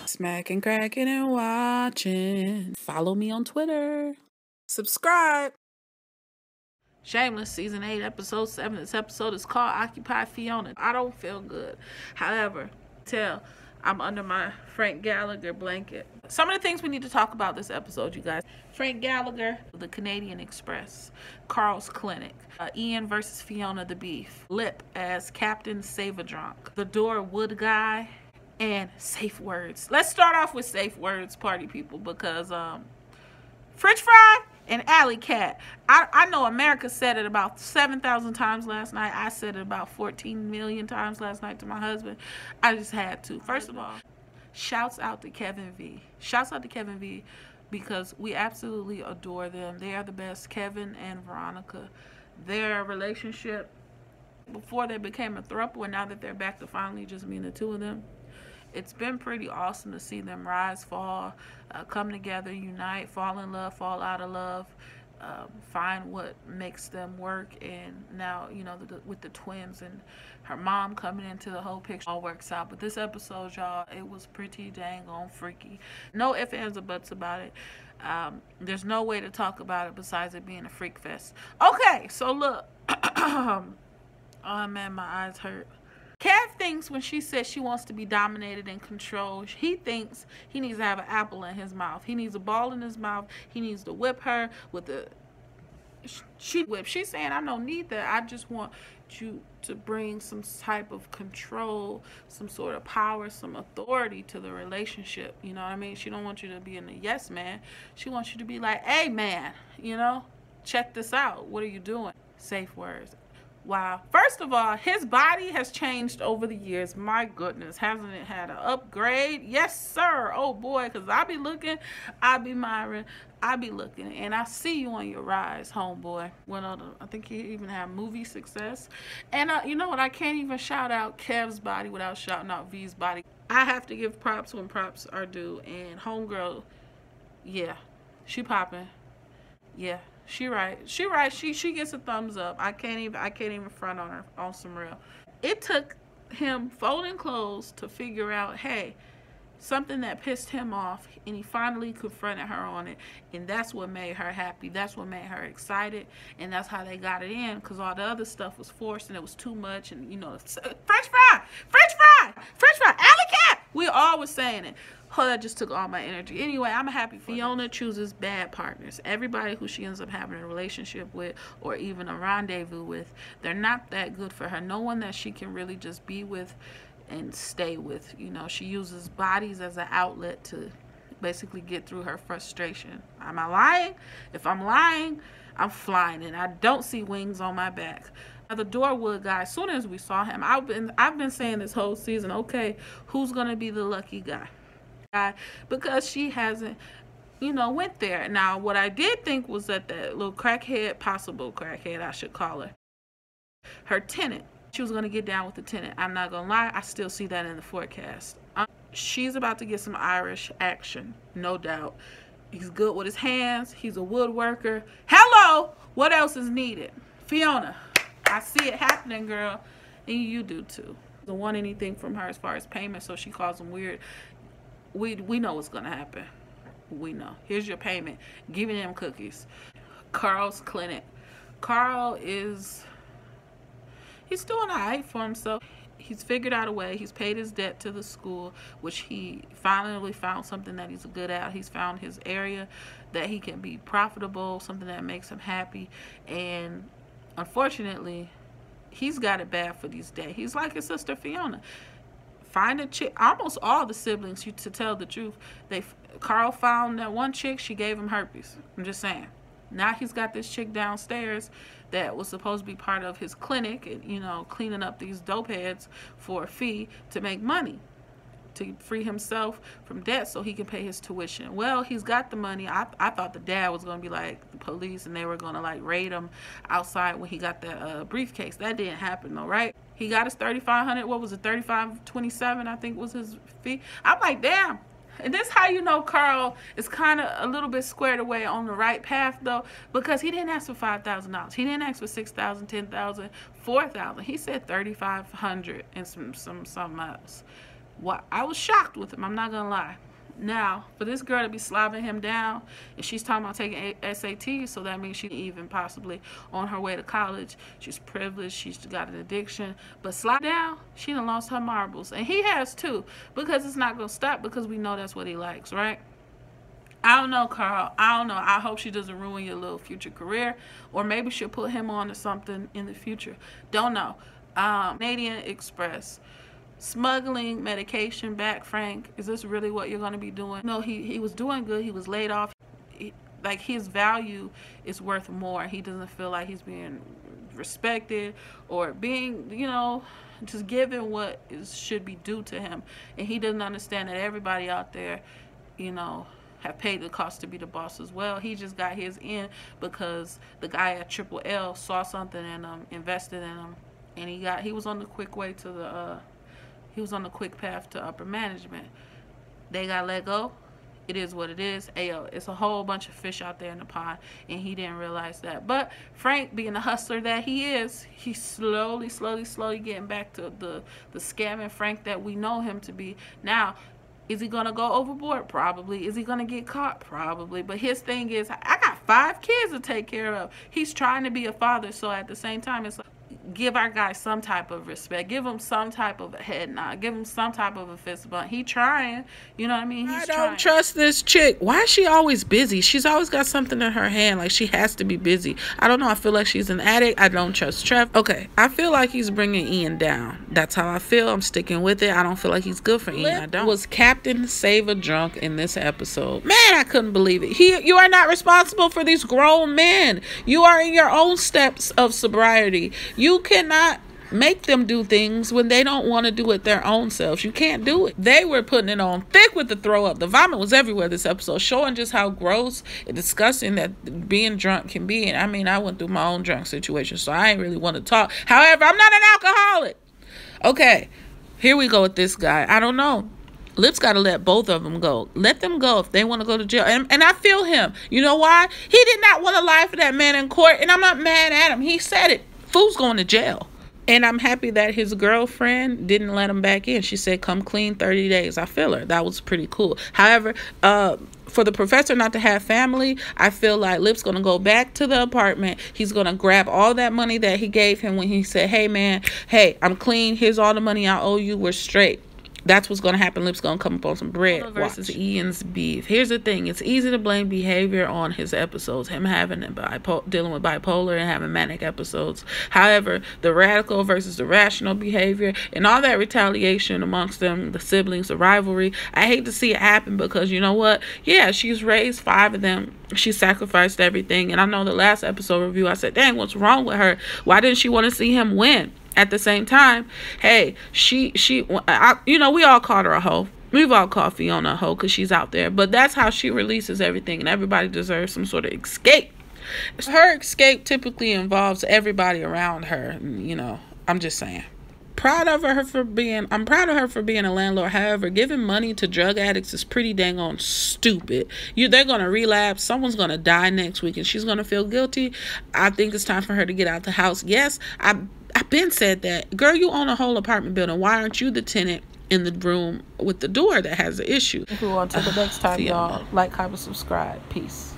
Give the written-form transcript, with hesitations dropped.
Smacking, cracking, and watching. Follow me on Twitter. Subscribe. Shameless Season 8, Episode 7. This episode is called Occupy Fiona. I don't feel good. However, I'm under my Frank Gallagher blanket. Some of the things we need to talk about this episode, you guys. Frank Gallagher, the Canadian Express, Carl's Clinic, Ian versus Fiona the Beef, Lip as Captain Save-A-Drunk, the Door Wood Guy, and safe words. Let's start off with safe words, party people, because French fry and alley cat. I know America said it about 7,000 times last night. I said it about 14 million times last night to my husband. I just had to. First of all, shouts out to Kevin V. Shouts out to Kevin V because we absolutely adore them. They are the best. Kevin and Veronica. Their relationship, before they became a throuple and now that they're back to finally just being the two of them, it's been pretty awesome to see them rise, fall, come together, unite, fall in love, fall out of love, find what makes them work. And now, you know, with the twins and her mom coming into the whole picture, all works out. But this episode, y'all, it was pretty dang on freaky. No ifs, ands, or buts about it. There's no way to talk about it besides it being a freak fest. Okay, so look. Oh man, my eyes hurt. Kev thinks when she says she wants to be dominated and controlled, he thinks he needs to have an apple in his mouth. He needs a ball in his mouth. He needs to whip her with the whip. She's saying, I don't need that. I just want you to bring some type of control, some sort of power, some authority to the relationship. You know what I mean? She don't want you to be in a yes man. She wants you to be like, hey man, you know, check this out. What are you doing? Safe words. Wow. First of all, his body has changed over the years. My goodness, hasn't it had an upgrade? Yes, sir. Oh, boy, because I be looking, I be Myron, I be looking, and I see you on your rise, homeboy. I think he even had movie success. And you know what? I can't even shout out Kev's body without shouting out V's body. I have to give props when props are due. And homegirl, yeah, she popping. Yeah. She right. She gets a thumbs up. I can't even front on her on some real. It took him folding clothes to figure out, hey, something that pissed him off, and he finally confronted her on it, and that's what made her happy. That's what made her excited, and that's how they got it in, because all the other stuff was forced and it was too much. And you know, French fry, alley cat. We all was saying it. Oh, that just took all my energy. Anyway, I'm happy for Fiona chooses bad partners. Everybody who she ends up having a relationship with or even a rendezvous with, they're not that good for her. No one that she can really just be with and stay with. You know, she uses bodies as an outlet to basically get through her frustration. Am I lying? If I'm lying, I'm flying, and I don't see wings on my back. The Doorwood guy, as soon as we saw him, I've been saying this whole season, okay, who's gonna be the lucky guy? Because she hasn't, you know, went there. Now, what I did think was that that little crackhead, possible crackhead, I should call her tenant, she was going to get down with the tenant. I'm not going to lie, I still see that in the forecast. She's about to get some Irish action, no doubt. He's good with his hands. He's a woodworker. Hello! What else is needed? Fiona, I see it happening, girl. And you do too. Don't want anything from her as far as payment, so she calls him weird. We know what's gonna happen. We know. Here's your payment. Giving him cookies. Carl's Clinic. Carl he's doing all right for himself. He's figured out a way. He's paid his debt to the school, which he finally found something that he's good at. He's found his area that he can be profitable, something that makes him happy. And unfortunately, he's got it bad for these days. He's like his sister Fiona. Find a chick. Almost all the siblings, to tell the truth, Carl found that one chick, she gave him herpes. I'm just saying. Now he's got this chick downstairs that was supposed to be part of his clinic, and you know, cleaning up these dope heads for a fee to make money, to free himself from debt so he can pay his tuition. Well, he's got the money. I thought the dad was going to be like the police and they were going to like raid him outside when he got that briefcase. That didn't happen though, right? He got his $3,500. What was it? $3,527, I think was his fee. I'm like, damn. And this how you know Carl is kind of a little bit squared away on the right path though, because he didn't ask for $5,000. He didn't ask for $6,000, $10,000, $4,000. He said $3,500 and something else. I was shocked with him, I'm not gonna lie. Now, for this girl to be slobbing him down, and she's talking about taking SAT, so that means she's even possibly on her way to college. She's privileged, she's got an addiction, but slide down, she done lost her marbles. And he has too, because it's not going to stop, because we know that's what he likes, right? I don't know, Carl. I don't know. I hope she doesn't ruin your little future career, or maybe she'll put him on to something in the future. Don't know. Canadian Express. Smuggling medication back, Frank. Is this really what you're going to be doing? No, he was doing good. He was laid off. Like, his value is worth more. He doesn't feel like he's being respected or being, you know, just given what should be due to him. And he doesn't understand that everybody out there, you know, have paid the cost to be the boss as well. He just got his in because the guy at Triple L saw something in him, invested in him, and he was on the quick way to the he was on the quick path to upper management. They got let go. It is what it is. Ayo, it's a whole bunch of fish out there in the pond, and he didn't realize that. But Frank, being the hustler that he is, he's slowly getting back to the scamming Frank that we know him to be. Now, is he going to go overboard? Probably. Is he going to get caught? Probably. But his thing is, I got 5 kids to take care of. He's trying to be a father, so at the same time, it's like, give our guy some type of respect. Give him some type of a head nod. Give him some type of a fist bump. He trying. You know what I mean? He's trying. I don't trust this chick. Why is she always busy? She's always got something in her hand. Like, she has to be busy. I don't know. I feel like she's an addict. I don't trust Trev. Okay. I feel like he's bringing Ian down. That's how I feel. I'm sticking with it. I don't feel like he's good for Ian. I don't. Was Captain Save a Drunk in this episode. Man, I couldn't believe it. You are not responsible for these grown men. You are in your own steps of sobriety. You cannot make them do things when they don't want to do it their own selves. You can't do it. They were putting it on thick with the throw up. The vomit was everywhere this episode, showing just how gross and disgusting that being drunk can be. And I mean, I went through my own drunk situation, so I ain't really want to talk. However, I'm not an alcoholic. Okay, here we go with this guy. I don't know. Lip's got to let both of them go. Let them go if they want to go to jail. And I feel him. You know why? He did not want to lie for that man in court, and I'm not mad at him. He said it. Fool's going to jail. And I'm happy that his girlfriend didn't let him back in. She said, come clean 30 days. I feel her. That was pretty cool. However, for the professor not to have family, I feel like Lip's going to go back to the apartment. He's going to grab all that money that he gave him when he said, hey, man, hey, I'm clean. Here's all the money I owe you. We're straight. That's what's going to happen. Lip's going to come up on some bread. Versus Ian's beef. Here's the thing. It's easy to blame behavior on his episodes. Him having dealing with bipolar and having manic episodes. However, the radical versus the rational behavior and all that retaliation amongst them, the siblings, the rivalry, I hate to see it happen because, you know what? Yeah, she's raised 5 of them. She sacrificed everything. And I know the last episode review, I said, dang, what's wrong with her? Why didn't she want to see him win? At the same time, hey, you know, we all called her a hoe. We've all called Fiona a hoe because she's out there. But that's how she releases everything, and everybody deserves some sort of escape. Her escape typically involves everybody around her. You know, I'm just saying. I'm proud of her for being a landlord. However, giving money to drug addicts is pretty dang on stupid. They're going to relapse. Someone's going to die next week, and she's going to feel guilty. I think it's time for her to get out the house. Yes, I've been said that. Girl, you own a whole apartment building. Why aren't you the tenant in the room with the door that has an issue? Until the next time, y'all. Like, comment, subscribe. Peace.